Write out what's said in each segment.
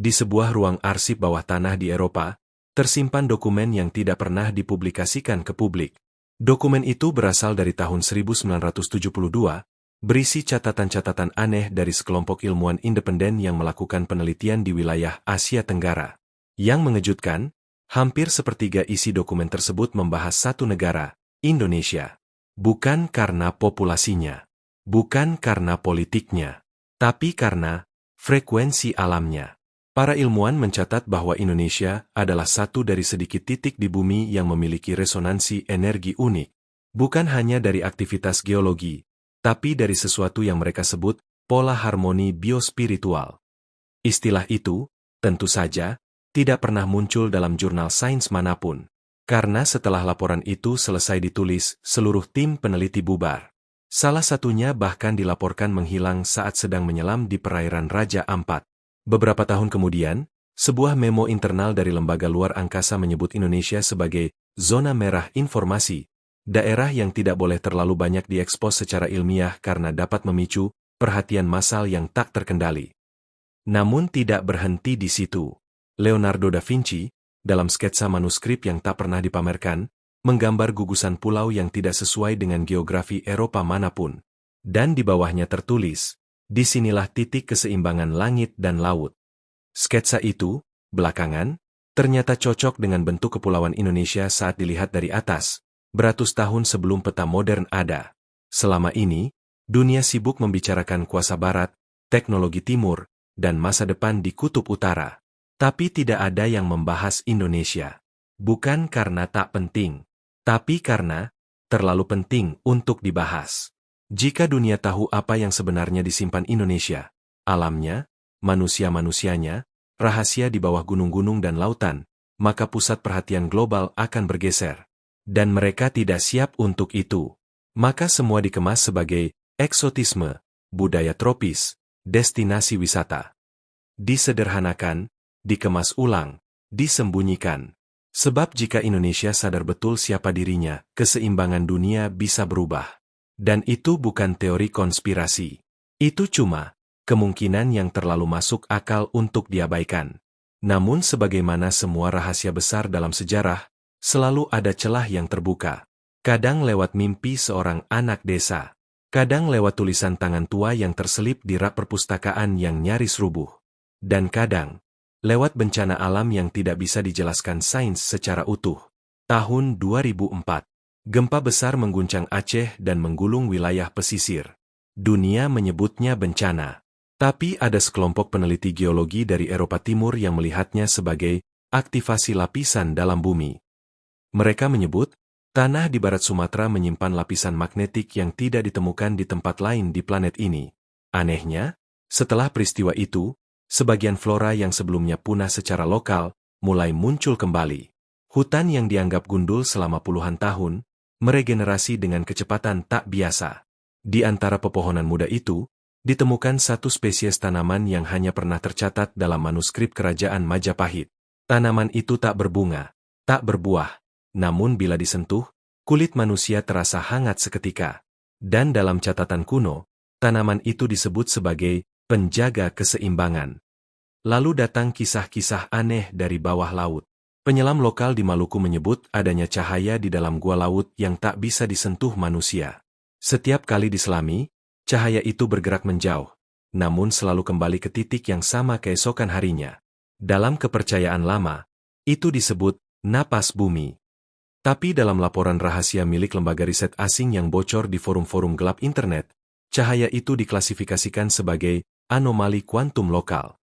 Di sebuah ruang arsip bawah tanah di Eropa, tersimpan dokumen yang tidak pernah dipublikasikan ke publik. Dokumen itu berasal dari tahun 1972, berisi catatan-catatan aneh dari sekelompok ilmuwan independen yang melakukan penelitian di wilayah Asia Tenggara. Yang mengejutkan, hampir sepertiga isi dokumen tersebut membahas satu negara, Indonesia. Bukan karena populasinya, bukan karena politiknya, tapi karena frekuensi alamnya. Para ilmuwan mencatat bahwa Indonesia adalah satu dari sedikit titik di bumi yang memiliki resonansi energi unik, bukan hanya dari aktivitas geologi, tapi dari sesuatu yang mereka sebut pola harmoni biospiritual. Istilah itu, tentu saja, tidak pernah muncul dalam jurnal sains manapun, karena setelah laporan itu selesai ditulis, seluruh tim peneliti bubar. Salah satunya bahkan dilaporkan menghilang saat sedang menyelam di perairan Raja Ampat. Beberapa tahun kemudian, sebuah memo internal dari lembaga luar angkasa menyebut Indonesia sebagai zona merah informasi, daerah yang tidak boleh terlalu banyak diekspos secara ilmiah karena dapat memicu perhatian massal yang tak terkendali. Namun tidak berhenti di situ. Leonardo da Vinci, dalam sketsa manuskrip yang tak pernah dipamerkan, menggambar gugusan pulau yang tidak sesuai dengan geografi Eropa manapun. Dan di bawahnya tertulis, disinilah titik keseimbangan langit dan laut. Sketsa itu, belakangan, ternyata cocok dengan bentuk kepulauan Indonesia saat dilihat dari atas, beratus tahun sebelum peta modern ada. Selama ini, dunia sibuk membicarakan kuasa barat, teknologi timur, dan masa depan di kutub utara. Tapi tidak ada yang membahas Indonesia. Bukan karena tak penting, tapi karena terlalu penting untuk dibahas. Jika dunia tahu apa yang sebenarnya disimpan Indonesia, alamnya, manusia-manusianya, rahasia di bawah gunung-gunung dan lautan, maka pusat perhatian global akan bergeser. Dan mereka tidak siap untuk itu. Maka semua dikemas sebagai eksotisme, budaya tropis, destinasi wisata. Disederhanakan, dikemas ulang, disembunyikan. Sebab jika Indonesia sadar betul siapa dirinya, keseimbangan dunia bisa berubah. Dan itu bukan teori konspirasi. Itu cuma kemungkinan yang terlalu masuk akal untuk diabaikan. Namun sebagaimana semua rahasia besar dalam sejarah, selalu ada celah yang terbuka. Kadang lewat mimpi seorang anak desa. Kadang lewat tulisan tangan tua yang terselip di rak perpustakaan yang nyaris rubuh. Dan kadang, lewat bencana alam yang tidak bisa dijelaskan sains secara utuh. Tahun 2004. Gempa besar mengguncang Aceh dan menggulung wilayah pesisir. Dunia menyebutnya bencana. Tapi ada sekelompok peneliti geologi dari Eropa Timur yang melihatnya sebagai aktivasi lapisan dalam bumi. Mereka menyebut, tanah di barat Sumatera menyimpan lapisan magnetik yang tidak ditemukan di tempat lain di planet ini. Anehnya, setelah peristiwa itu, sebagian flora yang sebelumnya punah secara lokal, mulai muncul kembali. Hutan yang dianggap gundul selama puluhan tahun, meregenerasi dengan kecepatan tak biasa. Di antara pepohonan muda itu, ditemukan satu spesies tanaman yang hanya pernah tercatat dalam manuskrip kerajaan Majapahit. Tanaman itu tak berbunga, tak berbuah, namun bila disentuh, kulit manusia terasa hangat seketika. Dan dalam catatan kuno, tanaman itu disebut sebagai penjaga keseimbangan. Lalu datang kisah-kisah aneh dari bawah laut. Penyelam lokal di Maluku menyebut adanya cahaya di dalam gua laut yang tak bisa disentuh manusia. Setiap kali diselami, cahaya itu bergerak menjauh, namun selalu kembali ke titik yang sama keesokan harinya. Dalam kepercayaan lama, itu disebut napas bumi. Tapi dalam laporan rahasia milik lembaga riset asing yang bocor di forum-forum gelap internet, cahaya itu diklasifikasikan sebagai anomali kuantum lokal.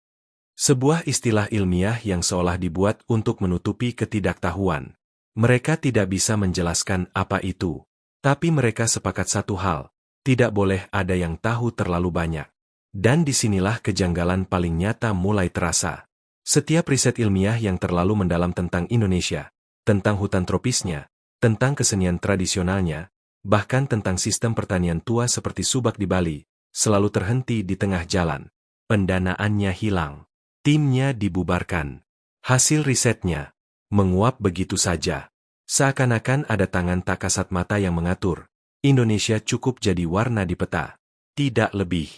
Sebuah istilah ilmiah yang seolah dibuat untuk menutupi ketidaktahuan. Mereka tidak bisa menjelaskan apa itu. Tapi mereka sepakat satu hal, tidak boleh ada yang tahu terlalu banyak. Dan disinilah kejanggalan paling nyata mulai terasa. Setiap riset ilmiah yang terlalu mendalam tentang Indonesia, tentang hutan tropisnya, tentang kesenian tradisionalnya, bahkan tentang sistem pertanian tua seperti Subak di Bali, selalu terhenti di tengah jalan. Pendanaannya hilang. Timnya dibubarkan. Hasil risetnya menguap begitu saja. Seakan-akan ada tangan tak kasat mata yang mengatur. Indonesia cukup jadi warna di peta. Tidak lebih.